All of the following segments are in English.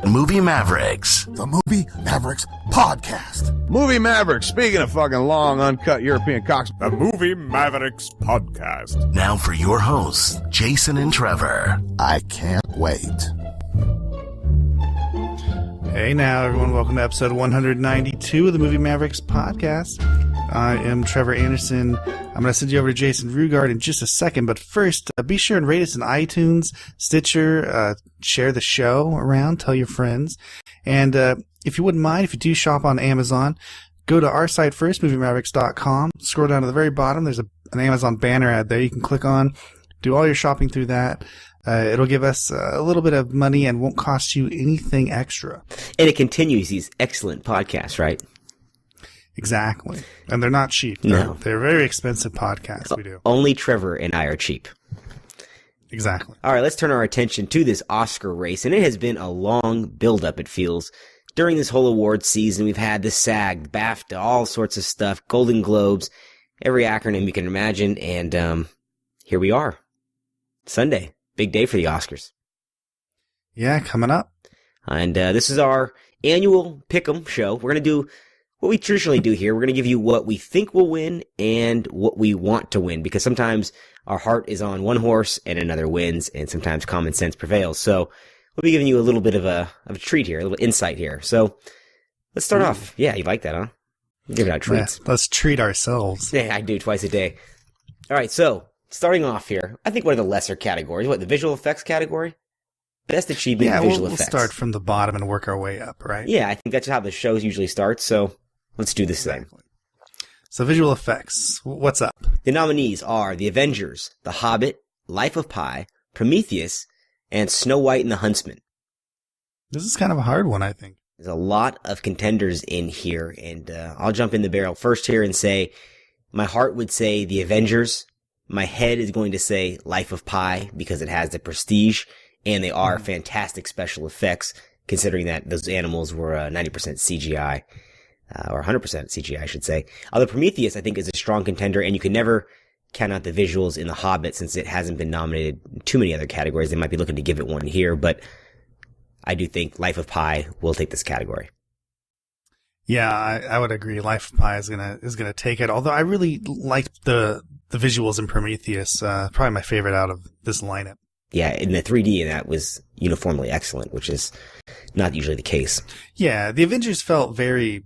Movie Mavericks. The Movie Mavericks Podcast. Movie Mavericks, speaking of fucking long, uncut European cocks. The Movie Mavericks Podcast. Now for your hosts, Jason and Trevor. I can't wait. Hey now, everyone. Welcome to episode 192 of the Movie Mavericks Podcast. I am Trevor Anderson. I'm going to send you over to Jason Rugard in just a second, but first, be sure and rate us in iTunes, Stitcher, share the show around, tell your friends. And if you wouldn't mind, if you do shop on Amazon, go to our site first, moviemavericks.com. Scroll down to the very bottom. There's an Amazon banner ad there you can click on. Do all your shopping through that. It'll give us a little bit of money and won't cost you anything extra. And it continues these excellent podcasts, right? Exactly. And they're not cheap. No. They're very expensive podcasts we do. Only Trevor and I are cheap. Exactly. All right, let's turn our attention to this Oscar race. And it has been a long build-up, it feels. During this whole award season, we've had the SAG, BAFTA, all sorts of stuff, Golden Globes, every acronym you can imagine. And here we are. Sunday. Big day for the Oscars. Yeah, coming up. And this is our annual Pick'em show. We're going to do what we traditionally do here. We're going to give you what we think will win and what we want to win, because sometimes our heart is on one horse and another wins, and sometimes common sense prevails. So we'll be giving you a little bit of a treat here, a little insight here. So let's start off. Yeah, you like that, huh? We're giving out treats. Yeah, let's treat ourselves. Yeah, I do twice a day. All right, so starting off here, I think one of the lesser categories, the visual effects category? Best achievement in visual effects. We'll start from the bottom and work our way up, right? Yeah, I think that's how the shows usually start, so let's do this thing. So visual effects, what's up? The nominees are The Avengers, The Hobbit, Life of Pi, Prometheus, and Snow White and the Huntsman. This is kind of a hard one, I think. There's a lot of contenders in here, and I'll jump in the barrel first here and say my heart would say The Avengers. My head is going to say Life of Pi because it has the prestige, and they are fantastic special effects, considering that those animals were 90% CGI, or 100% CGI, I should say. Although Prometheus, I think, is a strong contender, and you can never count out the visuals in The Hobbit since it hasn't been nominated in too many other categories. They might be looking to give it one here, but I do think Life of Pi will take this category. Yeah, I would agree. Life of Pi is gonna take it. Although I really liked the visuals in Prometheus. Probably my favorite out of this lineup. Yeah, and the 3D in that was uniformly excellent, which is not usually the case. Yeah, the Avengers felt very,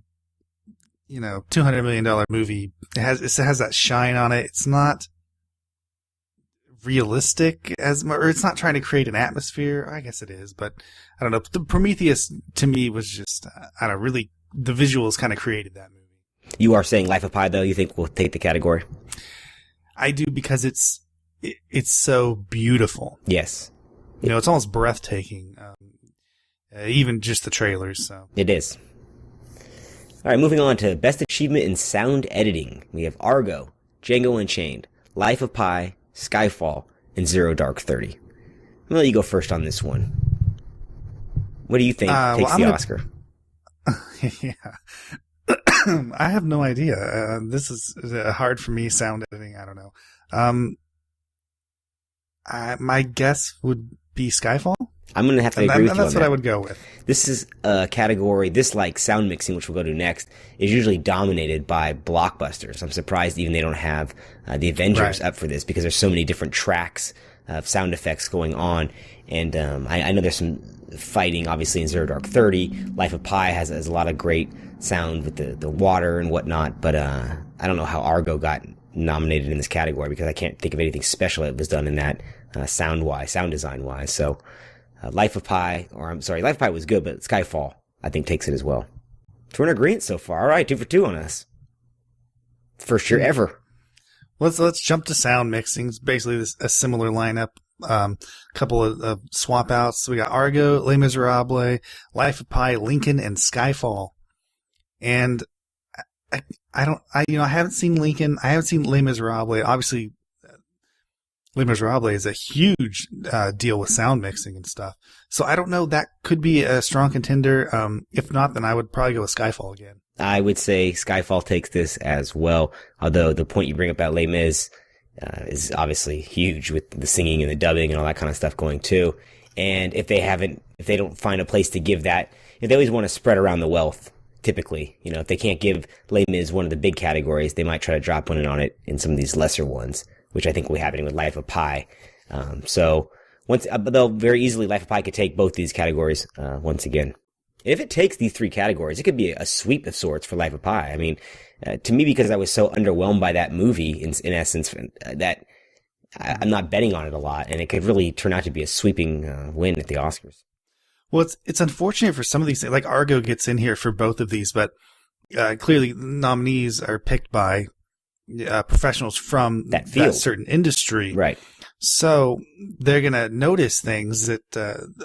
$200 million movie. It has that shine on it. It's not realistic or it's not trying to create an atmosphere. I guess it is, but I don't know. The Prometheus to me was just, really, the visuals kind of created that movie. You are saying Life of Pi, though, you think will take the category? I do, because it's so beautiful. Yes. It's almost breathtaking. Even just the trailers. So it is. All right, moving on to Best Achievement in Sound Editing. We have Argo, Django Unchained, Life of Pi, Skyfall, and Zero Dark 30. I'm going to let you go first on this one. What do you think takes the Oscar? Yeah. I have no idea. This is hard for me, sound editing. I don't know. My guess would be Skyfall. I'm going to have to agree with you on that. That's what I would go with. This is a category, like sound mixing, which we'll go to next, is usually dominated by blockbusters. I'm surprised even they don't have the Avengers up for this, because there's so many different tracks of sound effects going on. And I know there's some fighting, obviously, in Zero Dark 30. Life of Pi has a lot of great sound with the water and whatnot, but I don't know how Argo got nominated in this category, because I can't think of anything special that was done in that sound design-wise. So Life of Pi was good, but Skyfall, I think, takes it as well. So we're in agreement so far. All right, 2 for 2 on us. First year ever. Let's jump to sound mixing. It's basically a similar lineup. Couple of swap outs. We got Argo, Les Miserables, Life of Pi, Lincoln, and Skyfall. And I haven't seen Lincoln. I haven't seen Les Miserables. Obviously, Les Miserables is a huge deal with sound mixing and stuff. So I don't know. That could be a strong contender. If not, then I would probably go with Skyfall again. I would say Skyfall takes this as well. Although the point you bring up about Les Mis is obviously huge with the singing and the dubbing and all that kind of stuff going too. And if they don't find a place to give that, they always want to spread around the wealth. Typically, if they can't give Les Mis one of the big categories, they might try to drop one in on it in some of these lesser ones, which I think will be happening with Life of Pi. But they'll very easily, Life of Pi could take both these categories once again. If it takes these 3 categories, it could be a sweep of sorts for Life of Pi. I mean, to me, because I was so underwhelmed by that movie, in essence, that I'm not betting on it a lot, and it could really turn out to be a sweeping win at the Oscars. Well, it's unfortunate for some of these things. Like Argo gets in here for both of these, but clearly nominees are picked by professionals from that certain industry. Right. So they're going to notice things that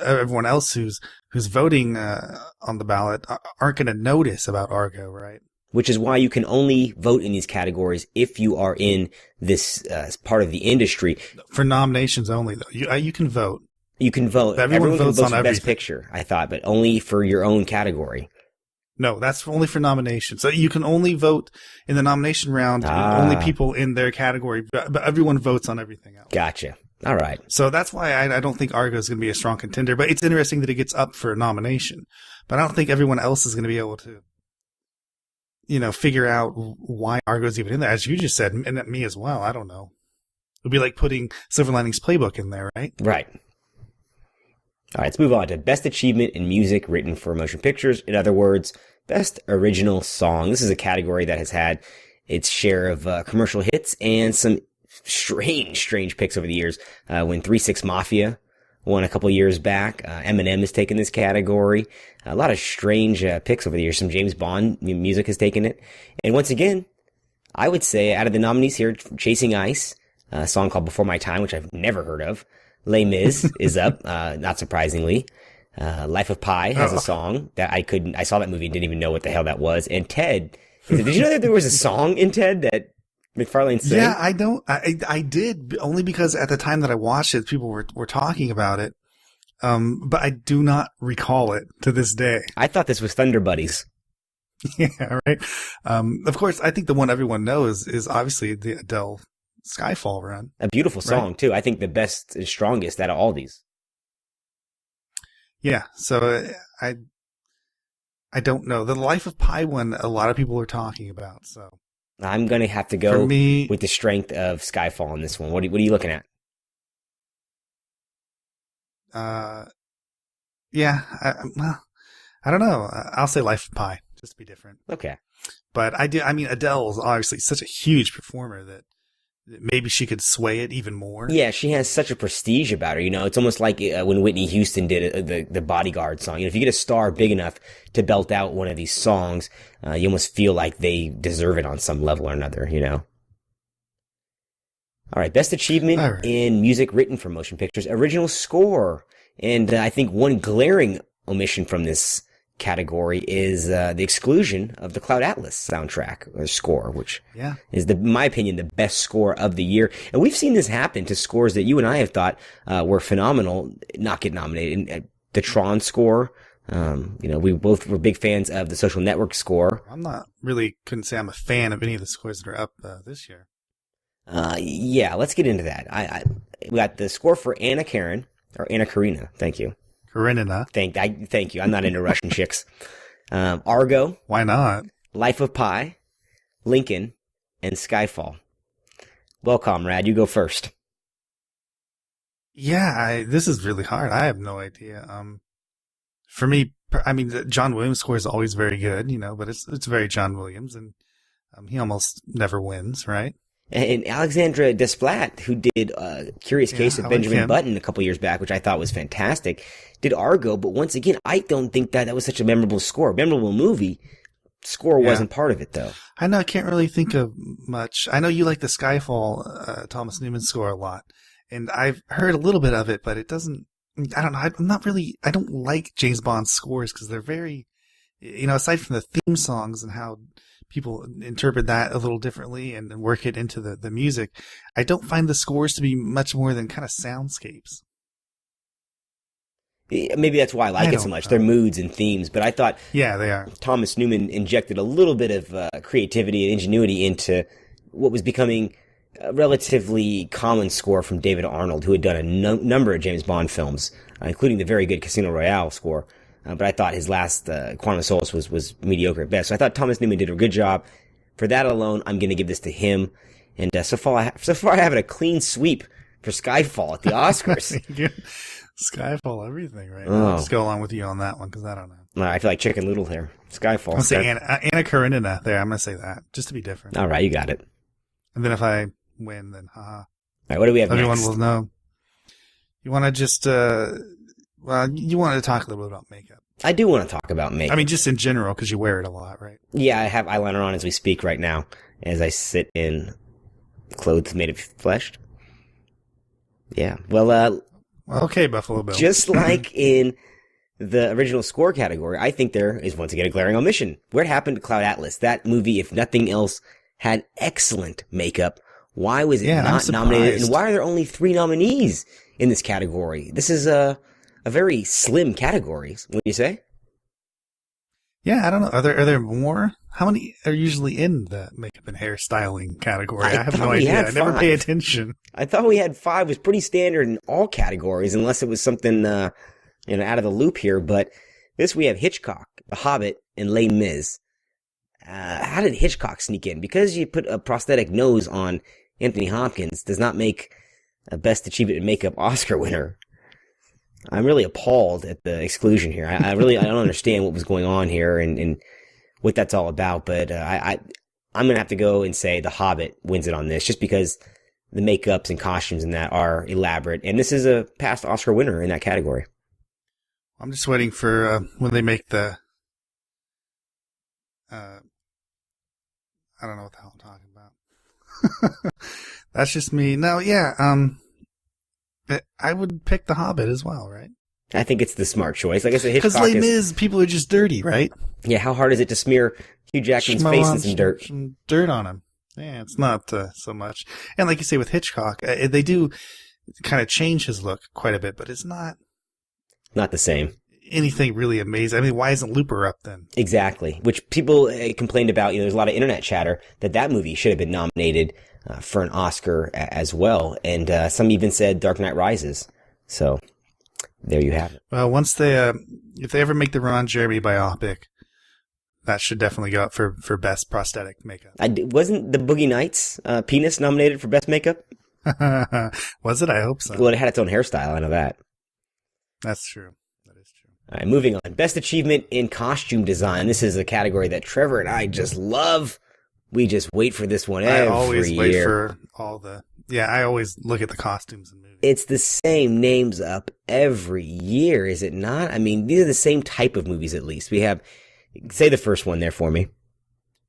everyone else who's voting on the ballot aren't going to notice about Argo, right? Which is why you can only vote in these categories if you are in this part of the industry. For nominations only, though. You can vote. You can vote. Everyone votes on for Best Picture, I thought, but only for your own category. No, that's only for nominations. So you can only vote in the nomination round, only people in their category, but everyone votes on everything else. Gotcha. All right. So that's why I don't think Argo is going to be a strong contender, but it's interesting that it gets up for a nomination. But I don't think everyone else is going to be able to, figure out why Argo's even in there. As you just said, and me as well, I don't know. It would be like putting Silver Linings Playbook in there, right? Right. All right, let's move on to Best Achievement in Music Written for Motion Pictures. In other words, Best Original Song. This is a category that has had its share of commercial hits and some strange picks over the years. When 3-6 Mafia won a couple years back, Eminem has taken this category. A lot of strange picks over the years. Some James Bond music has taken it. And once again, I would say out of the nominees here, Chasing Ice, a song called Before My Time, which I've never heard of. Les Mis is up, not surprisingly. Life of Pi has a song that I saw that movie and didn't even know what the hell that was. And Ted, did you know that there was a song in Ted that McFarlane sang? Yeah, I did, only because at the time that I watched it, people were talking about it. But I do not recall it to this day. I thought this was Thunder Buddies. Yeah, right. Of course, I think the one everyone knows is obviously the Adele Skyfall run. A beautiful song, too. I think the best and strongest out of all these. Yeah, so I don't know. The Life of Pi one, a lot of people are talking about, so. I'm going to have to go with the strength of Skyfall on this one. What are you looking at? Yeah, I don't know. I'll say Life of Pi, just to be different. Okay. But Adele is obviously such a huge performer that maybe she could sway it even more. Yeah, she has such a prestige about her. It's almost like when Whitney Houston did the Bodyguard song. If you get a star big enough to belt out one of these songs, you almost feel like they deserve it on some level or another, All right, Best Achievement in Music Written for Motion Pictures, Original Score. And I think one glaring omission from this category is the exclusion of the Cloud Atlas soundtrack or score, which is, in my opinion, the best score of the year. And we've seen this happen to scores that you and I have thought were phenomenal, not get nominated. The Tron score, we both were big fans of the Social Network score. Couldn't say I'm a fan of any of the scores that are up this year. Yeah, let's get into that. We got the score for Anna Karenina. Thank you. Karenina. Thank you. I'm not into Russian chicks. Argo. Why not? Life of Pi, Lincoln, and Skyfall. Well, comrade, you go first. Yeah, this is really hard. I have no idea. For me, the John Williams score is always very good, but it's very John Williams, and he almost never wins, right? And Alexandra Desplat, who did Curious Case of Benjamin Button a couple years back, which I thought was fantastic, did Argo. But once again, I don't think that was such a memorable score. Memorable movie. Score wasn't part of it, though. I know. I can't really think of much. I know you like the Skyfall Thomas Newman score a lot. And I've heard a little bit of it, but it doesn't, I don't know. I don't like James Bond scores because they're very, aside from the theme songs and how people interpret that a little differently and work it into the music, I don't find the scores to be much more than kind of soundscapes. Maybe that's why I like it so much. They're moods and themes, but I thought they are. Thomas Newman injected a little bit of creativity and ingenuity into what was becoming a relatively common score from David Arnold, who had done a number of James Bond films, including the very good Casino Royale score. But I thought his last Quantum of Solace was mediocre at best. So I thought Thomas Newman did a good job. For that alone, I'm going to give this to him. And so far I have it a clean sweep for Skyfall at the Oscars. Skyfall, everything, right? Oh. I'll just go along with you on that one because I don't know. I feel like Chicken Little here. Skyfall. I'll say Anna Karenina there. I'm going to say that just to be different. All right, you got it. And then if I win, then haha. All right, what do we have Everyone next? will know. You want to just, you wanted to talk a little bit about makeup. I do want to talk about makeup. I mean, just in general, because you wear it a lot, right? Yeah, I have eyeliner on as we speak right now, as I sit in clothes made of flesh. Yeah, well, okay, Buffalo Bill. just like in the original score category, I think there is once again a glaring omission. What happened to Cloud Atlas? That movie, if nothing else, had excellent makeup. Why was it not nominated? And why are there only 3 nominees in this category? This is a very slim category. What do you say? Yeah, I don't know. Are there more? How many are usually in the makeup and hairstyling category? I have no idea. I never pay attention. I thought we had 5. It was pretty standard in all categories, unless it was something out of the loop here. But this we have Hitchcock, The Hobbit, and Les Mis. How did Hitchcock sneak in? Because you put a prosthetic nose on Anthony Hopkins does not make a Best Achievement in Makeup Oscar winner. I'm really appalled at the exclusion here. I don't understand what was going on here and what that's all about. But I'm going to have to go and say The Hobbit wins it on this, just because the makeups and costumes in that are elaborate. And this is a past Oscar winner in that category. I'm just waiting for when they make the... I don't know what the hell I'm talking about. That's just me. No, yeah. I would pick The Hobbit as well, right? I think it's the smart choice. Like I said, Hitchcock because Les Mis, people are just dirty, right? Yeah, how hard is it to smear Hugh Jackman's face in some dirt? Some dirt on him. Yeah, it's not so much. And like you say with Hitchcock, they do kind of change his look quite a bit, but it's not the same. Anything really amazing. I mean, why isn't Looper up then? Exactly. Which people complained about. There's a lot of internet chatter that movie should have been nominated for an Oscar as well. And some even said Dark Knight Rises. So there you have it. Well, once they, if they ever make the Ron Jeremy biopic, that should definitely go up for best prosthetic makeup. Wasn't the Boogie Nights penis nominated for best makeup? Was it? I hope so. Well, it had its own hairstyle. I know that. That's true. That is true. All right, moving on. Best achievement in costume design. This is a category that Trevor and I just love. We just wait for this one every year. I always wait for all the... Yeah, I always look at the costumes in movies. It's the same names up every year, is it not? I mean, these are the same type of movies, at least. We have... Say the first one there for me.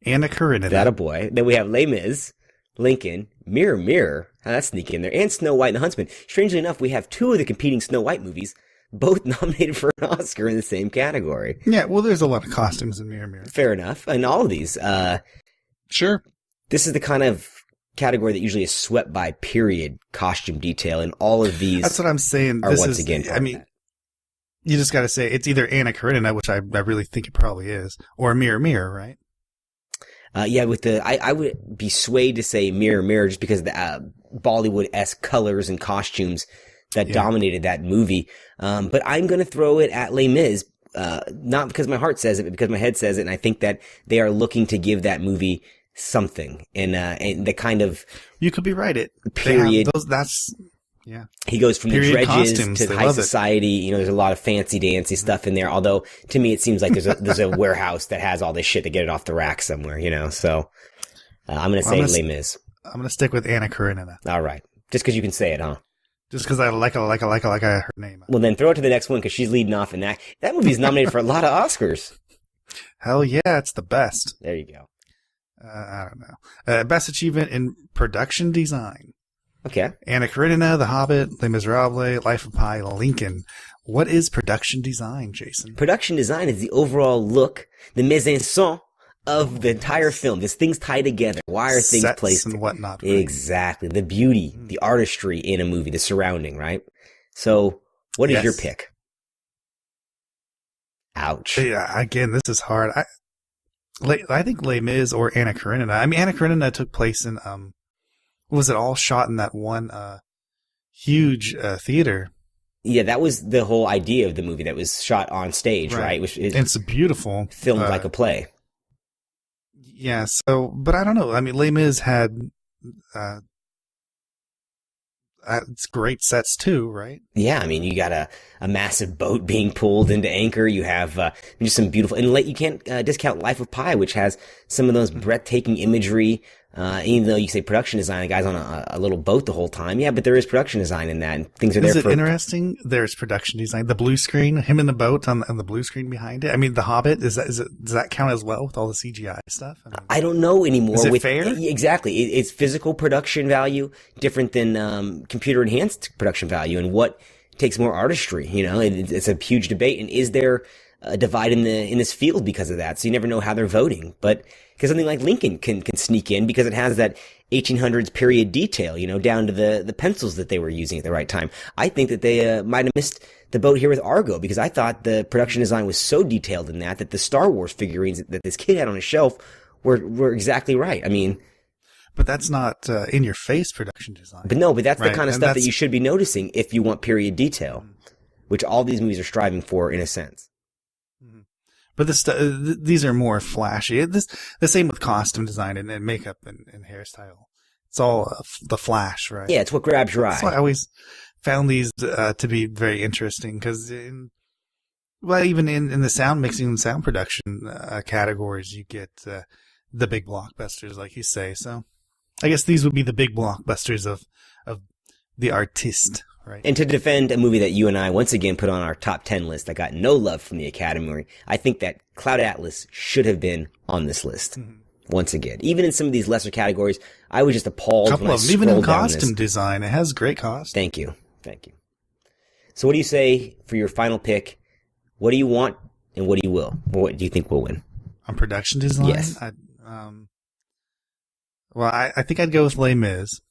Anna Karenina. That a boy. Then we have Les Mis, Lincoln, Mirror, Mirror. How'd that sneak in there? And Snow White and the Huntsman. Strangely enough, we have 2 of the competing Snow White movies, both nominated for an Oscar in the same category. Yeah, well, there's a lot of costumes in Mirror, Mirror. Fair enough. And all of these. Sure. This is the kind of category that usually is swept by period costume detail, and all of these. That's what I'm saying. Are once again. I mean, you just got to say it's either Anna Karenina, which I really think it probably is, or Mirror, Mirror, right? Yeah, with I would be swayed to say Mirror, Mirror, just because of the Bollywood-esque colors and costumes that dominated that movie. But I'm going to throw it at Les Mis, not because my heart says it, but because my head says it, and I think that they are looking to give that movie something, and the kind of you could be right. Period. Yeah. He goes from period the dredges costumes, to high society. There's a lot of fancy dancy stuff in there. Although to me, it seems like there's a warehouse that has all this shit to get it off the rack somewhere. So I'm going to say Les Mis. I'm going to stick with Anna Karenina. All right, just because you can say it, huh? Just because I like her name. Well, then throw it to the next one because she's leading off in that. That movie's nominated for a lot of Oscars. Hell yeah, it's the best. There you go. I don't know. Best achievement in production design. Okay. Anna Karenina, The Hobbit, Les Miserables, Life of Pi, Lincoln. What is production design, Jason? Production design is the overall look, the mise en scène of the entire film. This things tie together. Why are things Sets placed? and whatnot. Right? Exactly. The beauty, the artistry in a movie, the surrounding, right? So, what is your pick? Ouch. Yeah, again, this is hard. I think Les Mis or Anna Karenina. I mean, Anna Karenina took place in Was it all shot in that one huge theater? Yeah, that was the whole idea of the movie, that was shot on stage, right? Which is and it's beautiful. Filmed like a play. Yeah, so, but I don't know. I mean, Les Mis had it's great sets too, right? Yeah, I mean, you got a massive boat being pulled into anchor. You have just some beautiful, and you can't discount Life of Pi, which has some of those breathtaking imagery. Even though you say production design, the guy's on a little boat the whole time. Yeah, but there is production design in that, and things are there for... Is it interesting? There's production design. The blue screen, him in the boat on the blue screen behind it. I mean, The Hobbit, does that count as well with all the CGI stuff? I mean, I don't know anymore. Is it fair? Exactly. It's physical production value, different than computer enhanced production value, and what takes more artistry. It's a huge debate. And is there a divide in this field because of that? So you never know how they're voting, but because something like Lincoln can sneak in because it has that 1800s period detail, down to the pencils that they were using at the right time. I think that they might have missed the boat here with Argo, because I thought the production design was so detailed in that the Star Wars figurines that this kid had on his shelf were exactly right. I mean, but that's not in your face production design. But that's the kind of stuff that you should be noticing if you want period detail, which all these movies are striving for in a sense. But these are more flashy. The same with costume design and makeup and hairstyle. It's all the flash, right? Yeah, it's what grabs your eye. That's why I always found these to be very interesting, because even in the sound mixing and sound production categories, you get the big blockbusters, like you say. So I guess these would be the big blockbusters of the artiste. Right. And to defend a movie that you and I once again put on our top 10 list that got no love from the Academy, I think that Cloud Atlas should have been on this list. Once again. Even in some of these lesser categories, I was just appalled when I scrolled down this. Even in costume design, it has great costumes. Thank you. So what do you say for your final pick? What do you want and what do you will? What do you think will win? On production design? Yes. I think I'd go with Les Mis.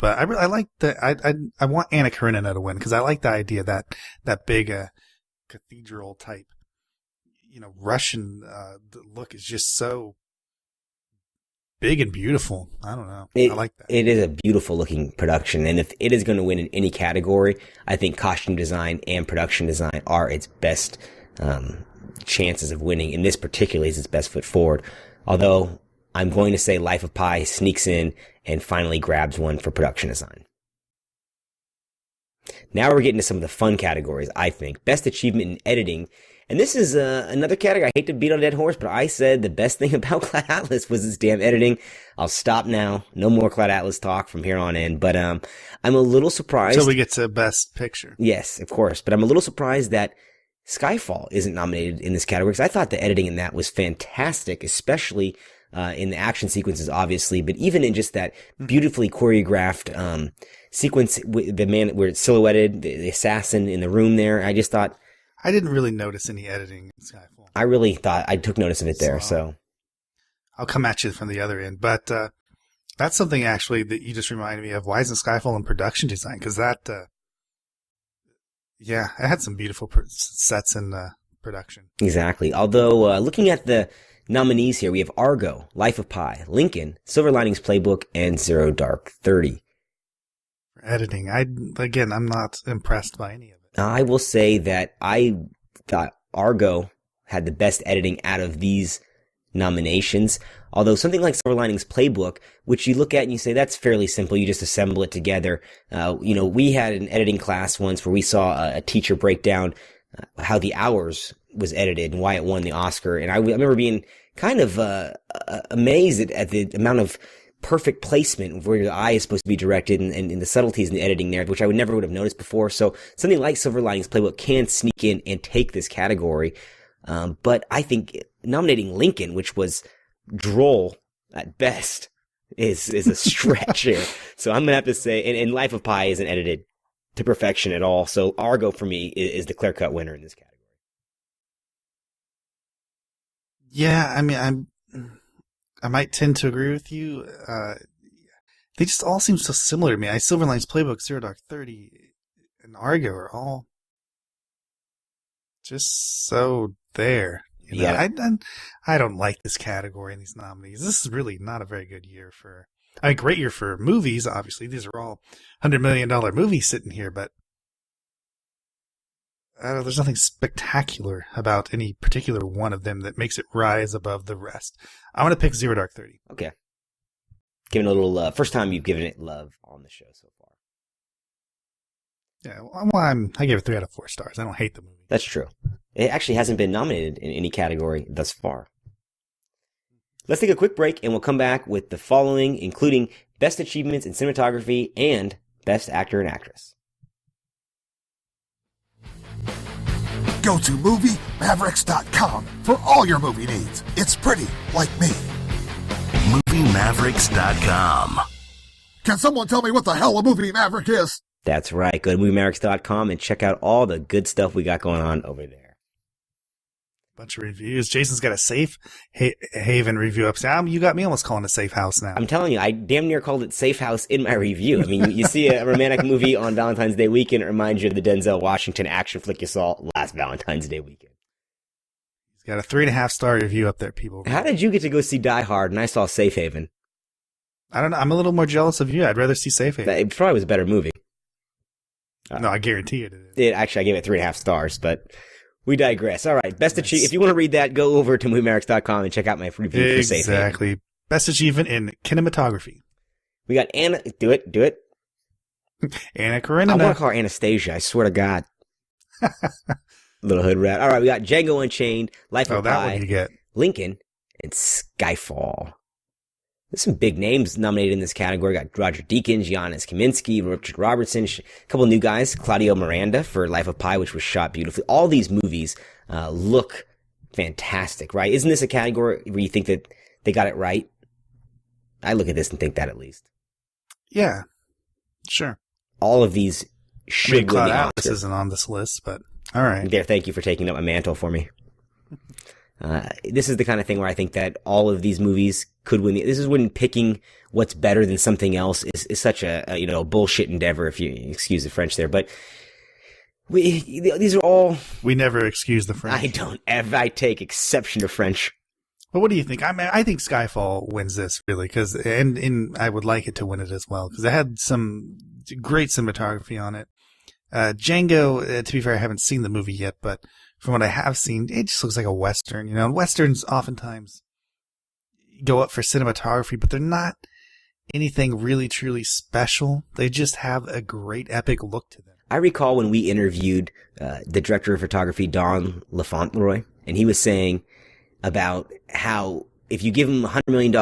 But I like I want Anna Karenina to win, because I like the idea that big cathedral type, Russian the look is just so big and beautiful. I don't know. I like that. It is a beautiful looking production, and if it is going to win in any category, I think costume design and production design are its best chances of winning. In this particularly, is its best foot forward. Although I'm going to say Life of Pi sneaks in and finally grabs one for production design. Now we're getting to some of the fun categories, I think. Best achievement in editing. And this is another category. I hate to beat on a dead horse, but I said the best thing about Cloud Atlas was its damn editing. I'll stop now. No more Cloud Atlas talk from here on in. But I'm a little surprised. So we get to Best Picture. Yes, of course. But I'm a little surprised that Skyfall isn't nominated in this category, because I thought the editing in that was fantastic, especially in the action sequences, obviously, but even in just that beautifully choreographed sequence with the man where it's silhouetted, the assassin in the room there. I just thought, I didn't really notice any editing in Skyfall. I really thought I took notice of it there. So I'll come at you from the other end, but that's something actually that you just reminded me of. Why isn't Skyfall in production design? Because that, it had some beautiful sets in production. Exactly. Although looking at the nominees here, we have Argo, Life of Pi, Lincoln, Silver Linings Playbook, and Zero Dark 30. For editing, I'm not impressed by any of it. I will say that I thought Argo had the best editing out of these nominations. Although something like Silver Linings Playbook, which you look at and you say that's fairly simple, you just assemble it together. We had an editing class once where we saw a teacher break down how The Hours was edited and why it won the Oscar. And I remember being kind of amazed at the amount of perfect placement where your eye is supposed to be directed and the subtleties in the editing there, which I never would have noticed before. So something like Silver Linings Playbook can sneak in and take this category. But I think nominating Lincoln, which was droll at best, is a stretch here. So I'm going to have to say, and Life of Pi isn't edited to perfection at all. So Argo for me is the clear-cut winner in this category. Yeah, I mean, I might tend to agree with you. They just all seem so similar to me. Silver Linings Playbook, Zero Dark 30, and Argo are all just so there. I don't like this category and these nominees. This is really not a very good year for I mean, great year for movies, obviously. These are all $100 million movies sitting here, but there's nothing spectacular about any particular one of them that makes it rise above the rest. I'm going to pick Zero Dark 30. Okay. Giving it a little love. First time you've given it love on the show so far. Yeah, well, I gave it 3 out of 4 stars. I don't hate the movie. That's true. It actually hasn't been nominated in any category thus far. Let's take a quick break and we'll come back with the following, including Best Achievements in Cinematography and Best Actor and Actress. Go to MovieMavericks.com for all your movie needs. It's pretty, like me. MovieMavericks.com. Can someone tell me what the hell a movie maverick is? That's right. Go to MovieMavericks.com and check out all the good stuff we got going on over there. Bunch of reviews. Jason's got a Safe Haven review up. You got me almost calling it Safe House now. I'm telling you, I damn near called it Safe House in my review. I mean, you see a romantic movie on Valentine's Day weekend, it reminds you of the Denzel Washington action flick you saw last Valentine's Day weekend. He's got a 3.5 star review up there, people. How did you get to go see Die Hard and I saw Safe Haven? I don't know. I'm a little more jealous of you. I'd rather see Safe Haven. It probably was a better movie. No, I guarantee it is. Actually, I gave it 3.5 stars, but we digress. All right. Best achievement. If you want to read that, go over to MovieMavericks.com and check out my review for Safe Haven. Exactly. Best achievement in cinematography. We got Anna. Do it. Anna Karenina. I want to call her Anastasia. I swear to God. Little hood rat. All right. We got Django Unchained, Life of Pi, that one you get. Lincoln, and Skyfall. There's some big names nominated in this category. Got Roger Deakins, Giannis Kaminski, Richard Robertson, a couple new guys, Claudio Miranda for Life of Pi, which was shot beautifully. All these movies look fantastic, right? Isn't this a category where you think that they got it right? I look at this and think that at least. Yeah, sure. All of these should win the Oscar. This isn't on this list, but all right. There, thank you for taking up my mantle for me. This is the kind of thing where I think that all of these movies could win. This is when picking what's better than something else is such a bullshit endeavor, if you excuse the French there. But these are all. We never excuse the French. I don't ever. I take exception to French. But what do you think? I mean, I think Skyfall wins this really and I would like it to win it as well because it had some great cinematography on it. Django, to be fair, I haven't seen the movie yet, but from what I have seen, it just looks like a Western, and Westerns oftentimes go up for cinematography, but they're not anything really truly special. They just have a great epic look to them. I recall when we interviewed the director of photography, Don LaFauntleroy, and he was saying about how if you give him $100 million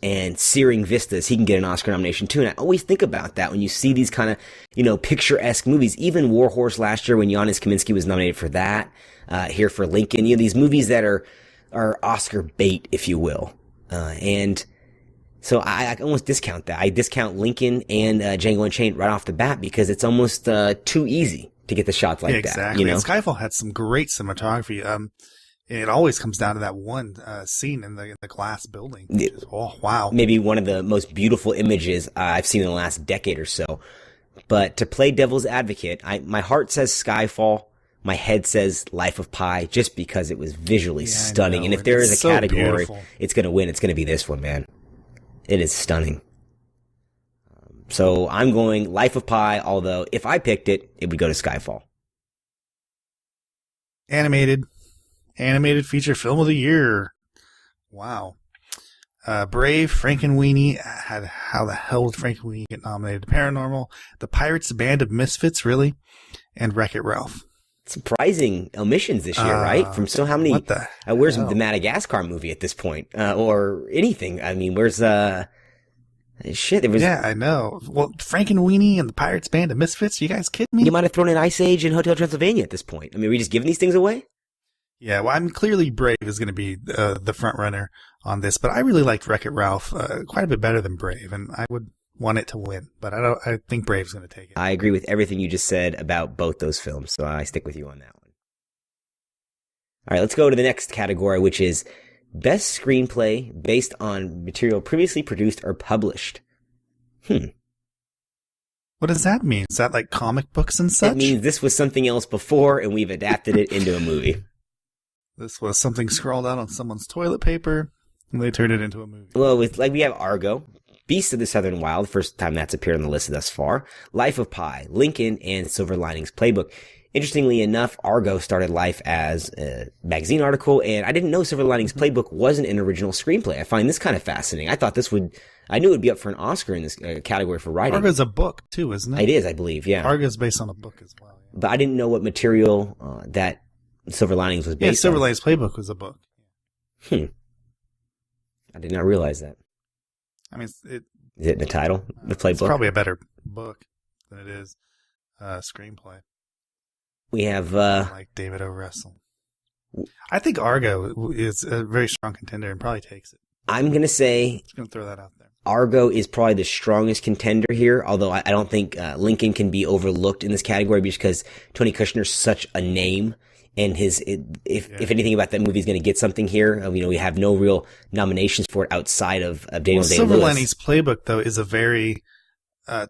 and searing vistas, he can get an Oscar nomination too. And I always think about that when you see these kind of, picturesque movies. Even War Horse last year when Giannis Kaminski was nominated for that, here for Lincoln, these movies that are Oscar bait, if you will. And so I almost discount that. I discount Lincoln and Django Unchained right off the bat because it's almost too easy to get the shots like that. Exactly. And Skyfall had some great cinematography. It always comes down to that one scene in the glass building. Which is, oh, wow. Maybe one of the most beautiful images I've seen in the last decade or so. But to play devil's advocate, my heart says Skyfall. My head says Life of Pi just because it was visually stunning. And if there is a category it's going to win, it's going to be this one, man. It is stunning. So I'm going Life of Pi, although if I picked it, it would go to Skyfall. Animated feature film of the year. Wow. Brave, Frankenweenie. How the hell did Frankenweenie get nominated? Paranormal, The Pirates Band of Misfits, really? And Wreck-It Ralph. Surprising omissions this year, right? From how many? What the where's hell? The Madagascar movie at this point? Or anything. I mean, where's, shit, it was. Yeah, I know. Well, Frankenweenie and The Pirates Band of Misfits? You guys kidding me? You might have thrown in Ice Age and Hotel Transylvania at this point. I mean, are we just giving these things away? Yeah, well, clearly Brave is going to be the front runner on this, but I really liked Wreck-It Ralph quite a bit better than Brave, and I would want it to win, but I think Brave's going to take it. I agree with everything you just said about both those films, so I stick with you on that one. All right, let's go to the next category, which is Best Screenplay based on material previously produced or published. What does that mean? Is that like comic books and such? It means this was something else before, and we've adapted it into a movie. This was something scrawled out on someone's toilet paper, and they turned it into a movie. Well, we have Argo, Beasts of the Southern Wild, first time that's appeared on the list thus far, Life of Pi, Lincoln, and Silver Linings Playbook. Interestingly enough, Argo started life as a magazine article, and I didn't know Silver Linings Playbook wasn't an original screenplay. I find this kind of fascinating. I knew it would be up for an Oscar in this category for writing. Argo's a book, too, isn't it? It is, I believe, yeah. Argo's based on a book as well. Yeah. But I didn't know what material that Silver Linings was based on. Silver Linings Playbook was a book. I did not realize that. I mean, Is it in the title? The playbook? It's probably a better book than it is a screenplay. We have like David O. Russell. I think Argo is a very strong contender and probably takes it. I'm going to say... Just going to throw that out there. Argo is probably the strongest contender here, although I don't think Lincoln can be overlooked in this category just because Tony Kushner's such a name, and if anything about that movie is going to get something here, we have no real nominations for it outside of Daniel Day-Lewis. Silver Linings Playbook, though, is a very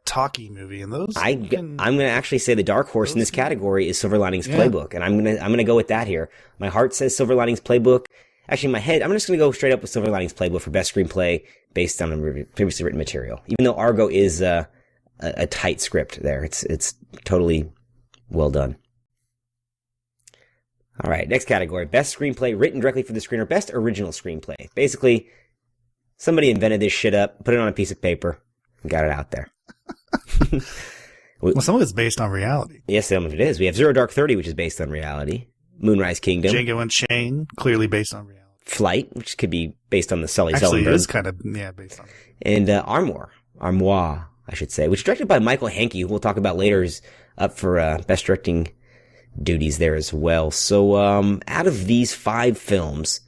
talky movie, and those I'm going to actually say the dark horse in this category is Silver Linings Playbook, and I'm going to go with that here. My heart says Silver Linings Playbook. Actually, in my head, I'm just going to go straight up with Silver Linings Playbook for best screenplay based on previously written material. Even though Argo is a tight script there, it's totally well done. All right, next category: best screenplay written directly for the screen or best original screenplay. Basically, somebody invented this shit up, put it on a piece of paper, and got it out there. Well, some of it's based on reality. Yes, some of it is. We have Zero Dark 30, which is based on reality. Moonrise Kingdom. Django Unchained, clearly based on reality. Flight, which could be based on the Sully Actually, Sullenberg. it is kind of, based on. And Armoire, I should say, which is directed by Michael Hanke, who we'll talk about later, is up for best directing duties there as well. So, out of these 5 films,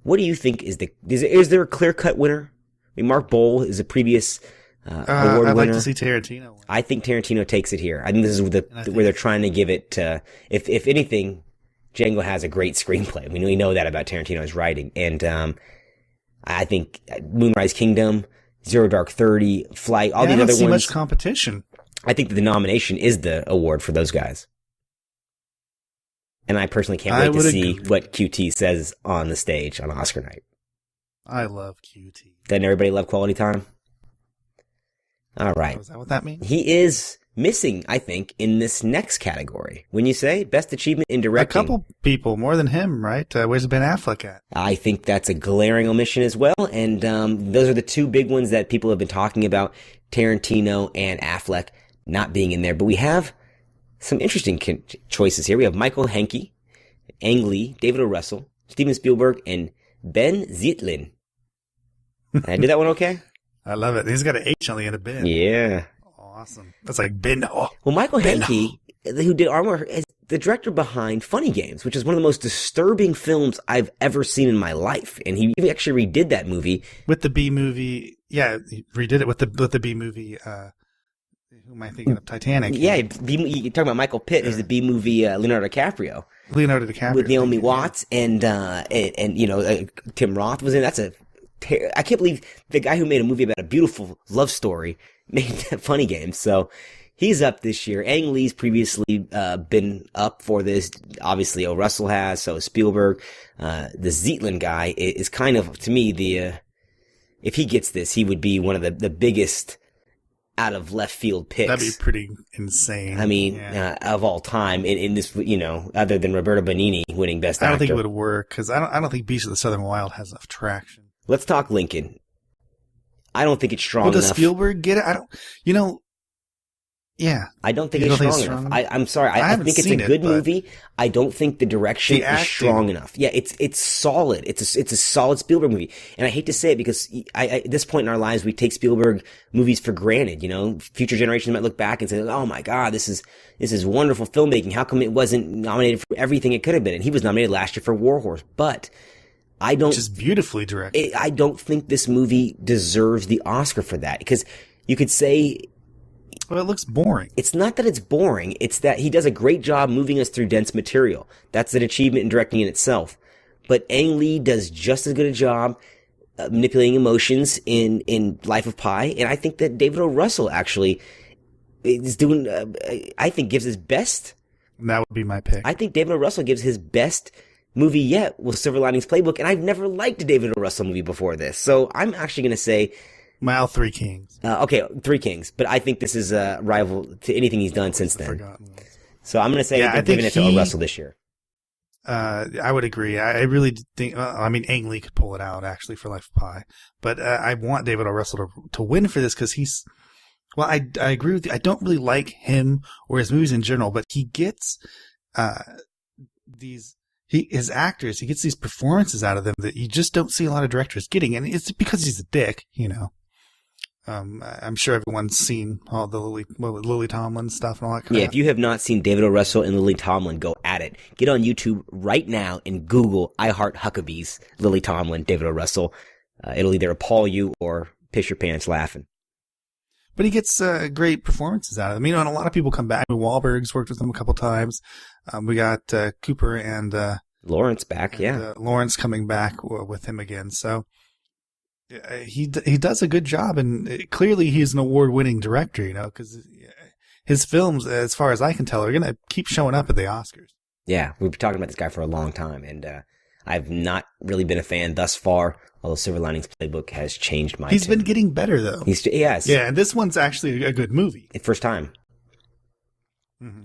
what do you think is there a clear-cut winner? I mean, Mark Bowl is a previous award winner. I'd like to see Tarantino win. I think Tarantino takes it here. I think this is where they're trying to give it to, if anything, Django has a great screenplay. We know that about Tarantino's writing. And I think Moonrise Kingdom, Zero Dark 30, Flight, all these other ones. I don't see much competition. I think that the nomination is the award for those guys. And I personally can't wait to see what QT says on the stage on Oscar night. I love QT. Doesn't everybody love quality time? All right. Is that what that means? He is missing, I think, in this next category. When you say best achievement in directing. A couple people, more than him, right? Where's Ben Affleck at? I think that's a glaring omission as well. And those are the 2 big ones that people have been talking about, Tarantino and Affleck not being in there. But we have some interesting choices here. We have Michael Hanke, Ang Lee, David O. Russell, Steven Spielberg, and Ben Zeitlin. Did I do that one okay? I love it. He's got an H on the end of Ben. Yeah. Awesome. That's like Ben. Oh, well, Michael Hanke, who did Armour, is the director behind Funny Games, which is one of the most disturbing films I've ever seen in my life. And he actually redid that movie. With the B movie. Yeah, he redid it with the B movie. Who am I thinking of? Titanic. Yeah, you're talking about Michael Pitt, who's the B movie Leonardo DiCaprio. With Naomi Watts and Tim Roth was in. I can't believe the guy who made a movie about a beautiful love story made Funny Games. So he's up this year. Ang Lee's previously been up for this. Obviously, O. Russell has. So Spielberg. The Zeitlin guy is kind of, to me, if he gets this, he would be one of the biggest out of left field picks. That'd be pretty insane. I mean, of all time in this, other than Roberto Benigni winning Best Actor. I don't think it would work because I don't think Beasts of the Southern Wild has enough traction. Let's talk Lincoln. I don't think it's strong enough. Does Spielberg get it? I don't think it's strong enough. I'm sorry. I think it's a good movie. I don't think the direction is strong enough. Yeah, it's solid. It's a solid Spielberg movie. And I hate to say it because at this point in our lives, we take Spielberg movies for granted. Future generations might look back and say, "Oh my God, this is wonderful filmmaking. How come it wasn't nominated for everything it could have been?" And he was nominated last year for War Horse, but which is beautifully directed. I don't think this movie deserves the Oscar for that because you could say. Well, it looks boring. It's not that it's boring. It's that he does a great job moving us through dense material. That's an achievement in directing in itself. But Ang Lee does just as good a job manipulating emotions in Life of Pi. And I think that David O. Russell actually is doing, gives his best. That would be my pick. I think David O. Russell gives his best movie yet with Silver Linings Playbook. And I've never liked a David O. Russell movie before this. So I'm actually going to say Mal Three Kings. Okay, Three Kings. But I think this is a rival to anything he's done since then. Forgotten. So I'm going to say they're giving it to O. Russell this year. I would agree. I really think, Ang Lee could pull it out, actually, for Life of Pi. But I want David O. Russell to win for this because he's, well, I agree with you. I don't really like him or his movies in general, but he gets his actors, he gets these performances out of them that you just don't see a lot of directors getting. And it's because he's a dick, you know. I'm sure everyone's seen all the Lily Tomlin stuff and all that crap. Yeah, if you have not seen David O. Russell and Lily Tomlin, go at it. Get on YouTube right now and Google I Heart Huckabees, Lily Tomlin, David O. Russell. It'll either appall you or piss your pants laughing. But he gets great performances out of them. You know, and a lot of people come back. Wahlberg's worked with him a couple times. We got Cooper and Lawrence back, yeah. Lawrence coming back with him again. So he does a good job, and clearly he's an award-winning director, you know, because his films, as far as I can tell, are going to keep showing up at the Oscars. Yeah, we've been talking about this guy for a long time, and I've not really been a fan thus far, although Silver Linings Playbook has changed my He's been getting better, though. Yes. Yeah, and this one's actually a good movie. First time. Mm-hmm.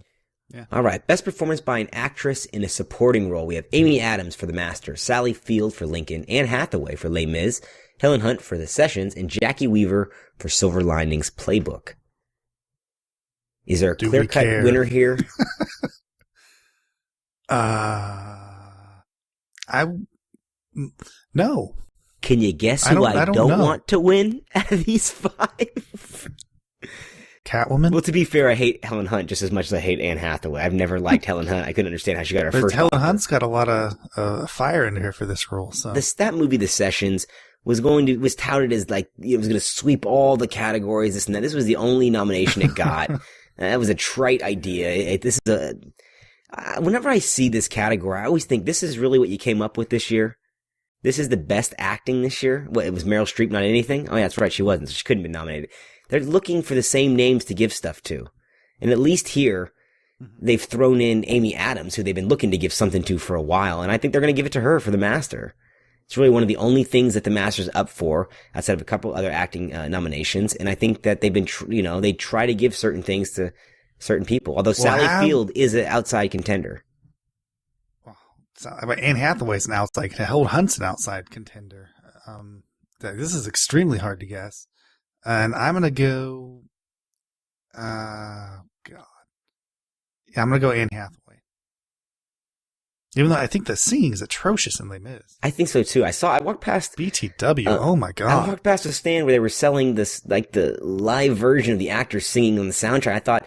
Yeah. All right. Best performance by an actress in a supporting role. We have Amy Adams for The Master, Sally Field for Lincoln, Anne Hathaway for Les Mis, Helen Hunt for The Sessions, and Jackie Weaver for Silver Linings Playbook. Is there a clear-cut winner here? No. Can you guess who I don't want to win out of these five? Catwoman? Well, to be fair, I hate Helen Hunt just as much as I hate Anne Hathaway. I've never liked Helen Hunt. I couldn't understand how she got her first. Helen Hunt's got a lot of fire in her for this role. So that movie, The Sessions, was touted as like it was going to sweep all the categories. This and that. This was the only nomination it got. That was a trite idea. Whenever I see this category, I always think this is really what you came up with this year. This is the best acting this year. What, it was Meryl Streep, not anything? Oh yeah, that's right. She wasn't. So she couldn't be nominated. They're looking for the same names to give stuff to. And at least here, they've thrown in Amy Adams, who they've been looking to give something to for a while. And I think they're going to give it to her for The Master. It's really one of the only things that The Master's up for, outside of a couple other acting nominations. And I think that they've been, they try to give certain things to certain people. Although Sally Field is an outside contender. But Anne Hathaway's an outside. Helen Hunt's an outside contender. This is extremely hard to guess. And I'm going to go, I'm going to go Anne Hathaway. Even though I think the singing is atrocious in Les Mis. I think so too. I walked past BTW. Oh my God. I walked past a stand where they were selling this, like the live version of the actors singing on the soundtrack. I thought,